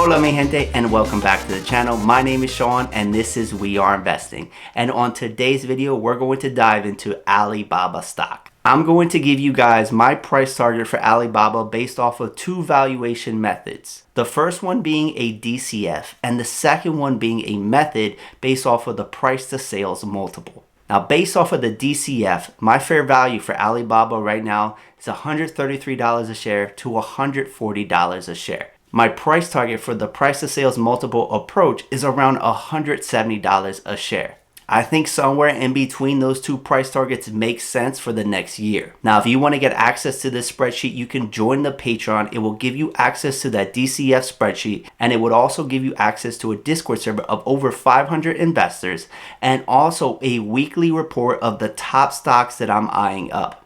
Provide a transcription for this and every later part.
Hola mi gente and welcome back to the channel. My name is Sean and this is We Are Investing. And on today's video, we're going to dive into Alibaba stock. I'm going to give you guys my price target for Alibaba based off of two valuation methods. The first one being a DCF and the second one being a method based off of the price to sales multiple. Now, based off of the DCF, my fair value for Alibaba right now is $133 a share to $140 a share. My price target for the price to sales multiple approach is around $170 a share. I think somewhere in between those two price targets makes sense for the next year. Now, if you want to get access to this spreadsheet, you can join the Patreon. It will give you access to that DCF spreadsheet, and it would also give you access to a Discord server of over 500 investors and also a weekly report of the top stocks that I'm eyeing up.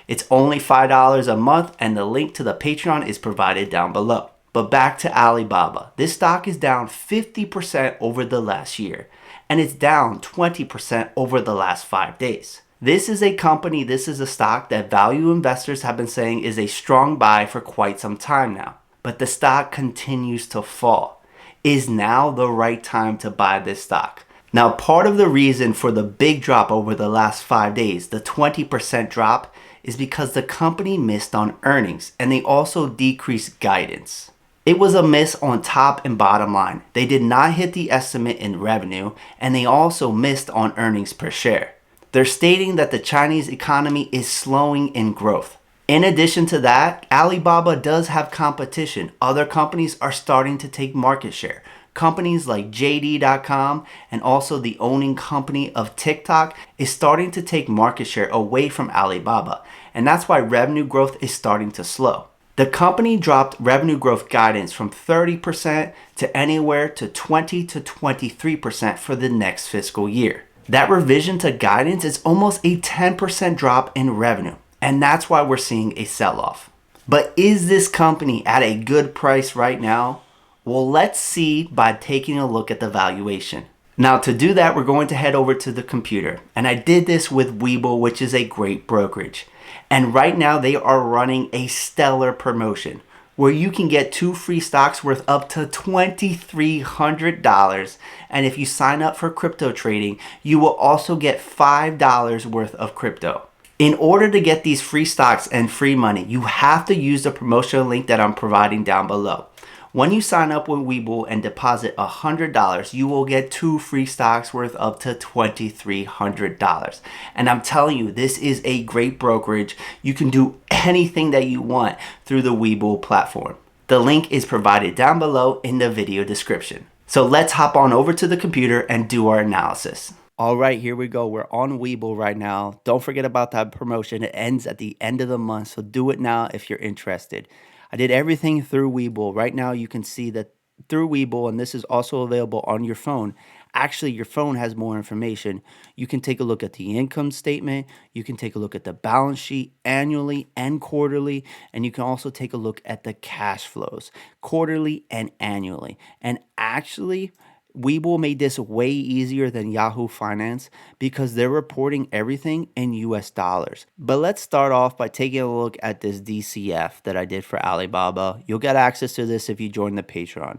It's only $5 a month, and the link to the Patreon is provided down below. But back to Alibaba. This stock is down 50% over the last year, and it's down 20% over the last 5 days. This is a company, this is a stock that value investors have been saying is a strong buy for quite some time now. But the stock continues to fall. Is now the right time to buy this stock? Now, part of the reason for the big drop over the last 5 days, the 20% drop, is because the company missed on earnings and they also decreased guidance. It was a miss on top and bottom line. They did not hit the estimate in revenue, and they also missed on earnings per share. They're stating that the Chinese economy is slowing in growth. In addition to that, Alibaba does have competition. Other companies are starting to take market share. Companies like JD.com and also the owning company of TikTok is starting to take market share away from Alibaba, and that's why revenue growth is starting to slow. The company dropped revenue growth guidance from 30% to anywhere to 20 to 23% for the next fiscal year. That revision to guidance is almost a 10% drop in revenue, and that's why we're seeing a sell-off. But is this company at a good price right now? Well, let's see by taking a look at the valuation. Now, to do that, we're going to head over to the computer, and I did this with Weeble, which is a great brokerage. And right now they are running a stellar promotion where you can get 2 free stocks worth up to $2,300. And if you sign up for crypto trading, you will also get $5 worth of crypto. In order to get these free stocks and free money, you have to use the promotional link that I'm providing down below. When you sign up with Weeble and deposit $100, you will get 2 free stocks worth up to $2,300. And I'm telling you, this is a great brokerage. You can do anything that you want through the Weeble platform. The link is provided down below in the video description. So let's hop on over to the computer and do our analysis. All right, here we go. We're on Weeble right now. Don't forget about that promotion. It ends at the end of the month, so do it now if you're interested. I did everything through Weeble. Right now you can see that through Weeble, and this is also available on your phone. Actually, your phone has more information. You can take a look at the income statement. You can take a look at the balance sheet annually and quarterly. And you can also take a look at the cash flows quarterly and annually. And actually, Weeble made this way easier than Yahoo Finance because they're reporting everything in US dollars. But let's start off by taking a look at this DCF that I did for Alibaba. You'll get access to this if you join the Patreon.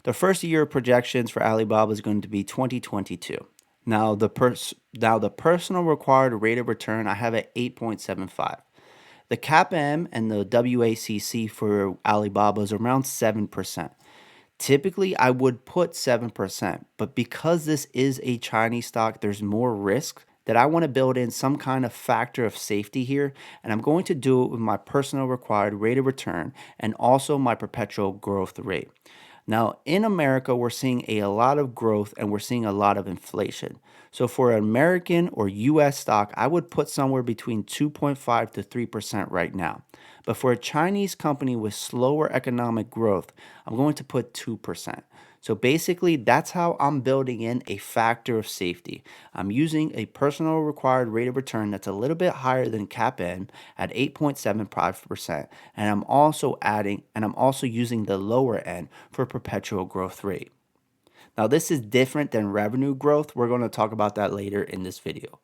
The first year projections for Alibaba is going to be 2022. Now the personal required rate of return I have at 8.75. The CAPM and the WACC for Alibaba is around 7%. Typically, I would put 7%, but because this is a Chinese stock, there's more risk that I want to build in some kind of factor of safety here, and I'm going to do it with my personal required rate of return and also my perpetual growth rate. Now, in America, we're seeing a lot of growth and we're seeing a lot of inflation. So for an American or US stock, I would put somewhere between 2.5 to 3% right now. But for a Chinese company with slower economic growth, I'm going to put 2%. So basically, that's how I'm building in a factor of safety. I'm using a personal required rate of return that's a little bit higher than CAPM at 8.75%. And I'm also using the lower end for perpetual growth rate. Now, this is different than revenue growth. We're going to talk about that later in this video.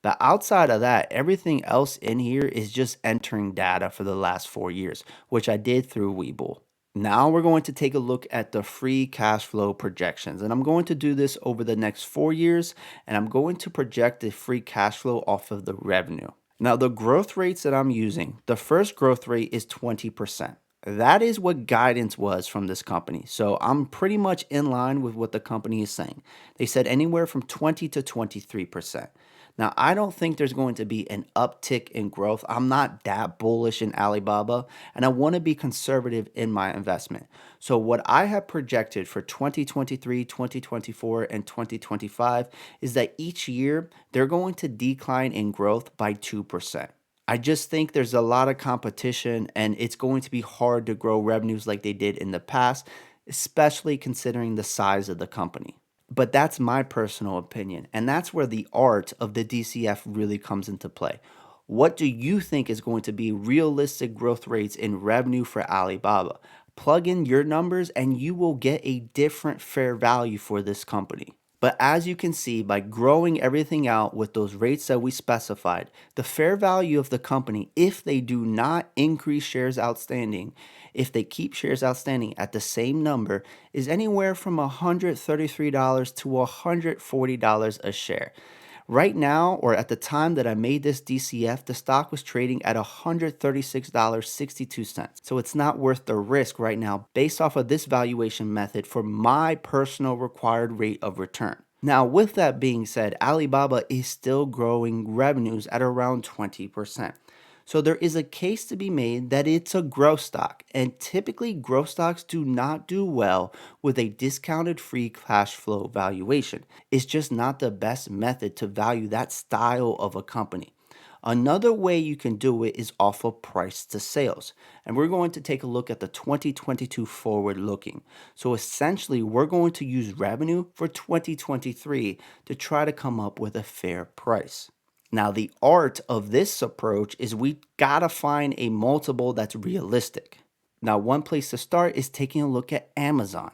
But outside of that, everything else in here is just entering data for the last 4 years, which I did through Weeble. Now we're going to take a look at the free cash flow projections. And I'm going to do this over the next 4 years. And I'm going to project the free cash flow off of the revenue. Now, the growth rates that I'm using, the first growth rate is 20%. That is what guidance was from this company. So I'm pretty much in line with what the company is saying. They said anywhere from 20 to 23%. Now, I don't think there's going to be an uptick in growth. I'm not that bullish in Alibaba, and I want to be conservative in my investment. So, what I have projected for 2023, 2024, and 2025 is that each year they're going to decline in growth by 2%. I just think there's a lot of competition, and it's going to be hard to grow revenues like they did in the past, especially considering the size of the company. But that's my personal opinion. And that's where the art of the DCF really comes into play. What do you think is going to be realistic growth rates in revenue for Alibaba? Plug in your numbers and you will get a different fair value for this company. But as you can see, by growing everything out with those rates that we specified, the fair value of the company, if they do not increase shares outstanding, if they keep shares outstanding at the same number, is anywhere from $133 to $140 a share. Right now, or at the time that I made this DCF, the stock was trading at $136.62. So it's not worth the risk right now based off of this valuation method for my personal required rate of return. Now, with that being said, Alibaba is still growing revenues at around 20%. So there is a case to be made that it's a growth stock, and typically growth stocks do not do well with a discounted free cash flow valuation. It's just not the best method to value that style of a company. Another way you can do it is off of price to sales. And we're going to take a look at the 2022 forward looking. So essentially, we're going to use revenue for 2023 to try to come up with a fair price. Now, the art of this approach is we gotta find a multiple that's realistic. Now, one place to start is taking a look at Amazon.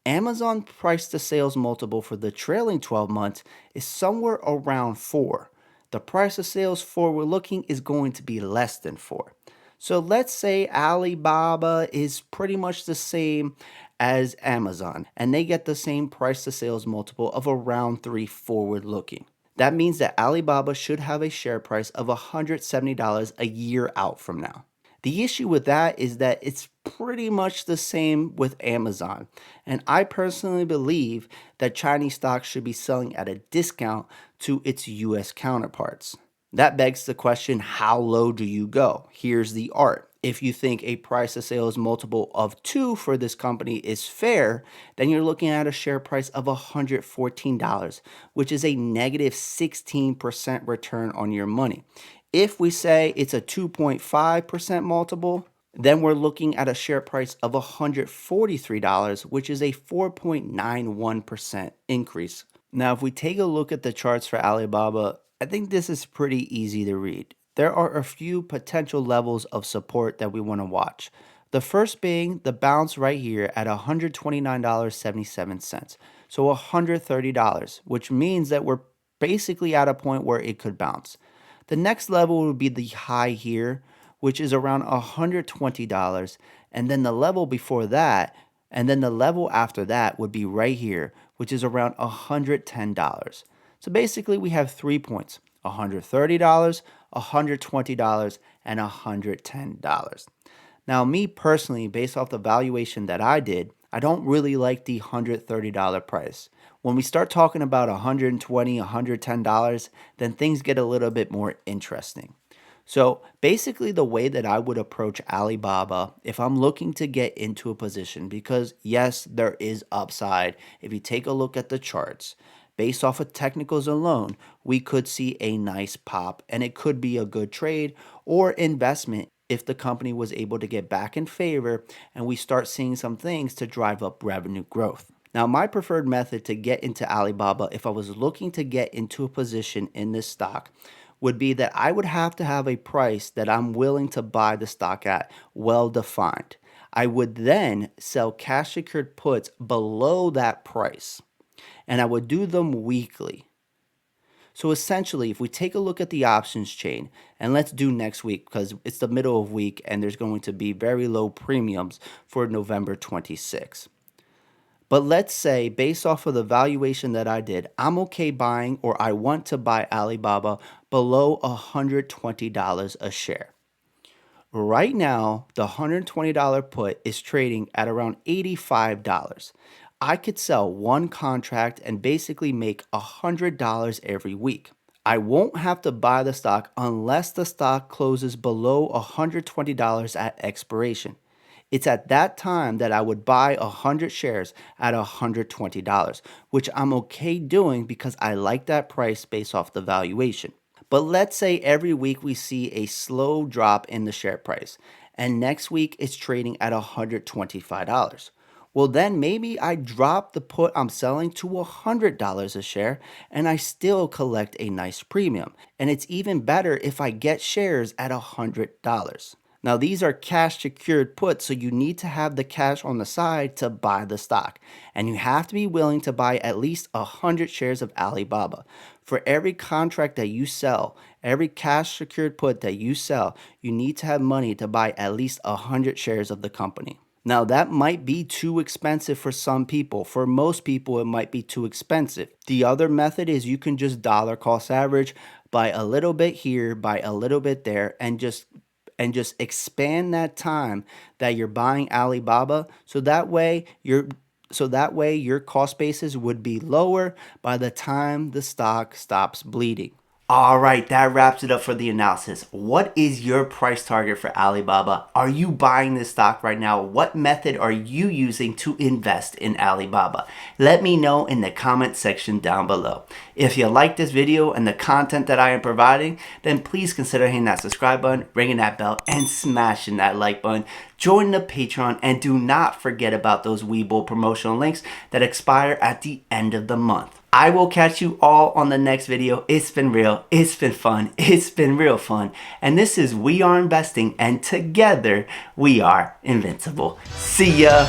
Amazon price to sales multiple for the trailing 12 months is somewhere around 4. The price of sales forward looking is going to be less than 4. So let's say Alibaba is pretty much the same as Amazon, and they get the same price to sales multiple of around 3 forward looking. That means that Alibaba should have a share price of $170 a year out from now. The issue with that is that it's pretty much the same with Amazon. And I personally believe that Chinese stocks should be selling at a discount to its US counterparts. That begs the question, how low do you go? Here's the art. If you think a price to sales multiple of 2 for this company is fair, then you're looking at a share price of $114, which is a negative 16% return on your money. If we say it's a 2.5% multiple, then we're looking at a share price of $143, which is a 4.91% increase. Now, if we take a look at the charts for Alibaba, I think this is pretty easy to read. There are a few potential levels of support that we want to watch. The first being the bounce right here at $129.77. So $130, which means that we're basically at a point where it could bounce. The next level would be the high here, which is around $120. And then the level before that, and then the level after that would be right here, which is around $110. So basically we have 3 points, $130, $120, and $110. Now, me personally, based off the valuation that I did, I don't really like the $130 price. When we start talking about $120, $110, then things get a little bit more interesting. So basically the way that I would approach Alibaba if I'm looking to get into a position, because yes, there is upside. If you take a look at the charts, based off of technicals alone, we could see a nice pop and it could be a good trade or investment if the company was able to get back in favor and we start seeing some things to drive up revenue growth. Now, my preferred method to get into Alibaba if I was looking to get into a position in this stock would be that I would have to have a price that I'm willing to buy the stock at well defined. I would then sell cash secured puts below that price, and I would do them weekly. So essentially, if we take a look at the options chain, and let's do next week because it's the middle of week and there's going to be very low premiums for November 26th. But let's say, based off of the valuation that I did, I'm okay buying, or I want to buy Alibaba below $120 a share. Right now, the $120 put is trading at around $85. I could sell one contract and basically make $100 every week. I won't have to buy the stock unless the stock closes below $120 at expiration. It's at that time that I would buy 100 shares at $120, which I'm okay doing because I like that price based off the valuation. But let's say every week we see a slow drop in the share price, and next week it's trading at $125. Well, then maybe I drop the put I'm selling to $100 a share and I still collect a nice premium. And it's even better if I get shares at $100. Now, these are cash secured puts, so you need to have the cash on the side to buy the stock. And you have to be willing to buy at least 100 shares of Alibaba. For every contract that you sell, every cash secured put that you sell, you need to have money to buy at least 100 shares of the company. Now, that might be too expensive for some people. For most people, it might be too expensive. The other method is you can just dollar cost average, buy a little bit here, buy a little bit there, and just expand that time that you're buying Alibaba, so that way your cost basis would be lower by the time the stock stops bleeding. All right, that wraps it up for the analysis. What is your price target for Alibaba? Are you buying this stock right now? What method are you using to invest in Alibaba? Let me know in the comment section down below. If you like this video and the content that I am providing, then please consider hitting that subscribe button, ringing that bell, and smashing that like button. Join the Patreon, and do not forget about those Weeble promotional links that expire at the end of the month. I will catch you all on the next video. It's been real. It's been fun. It's been real fun. And this is We Are Investing, and together we are invincible. See ya.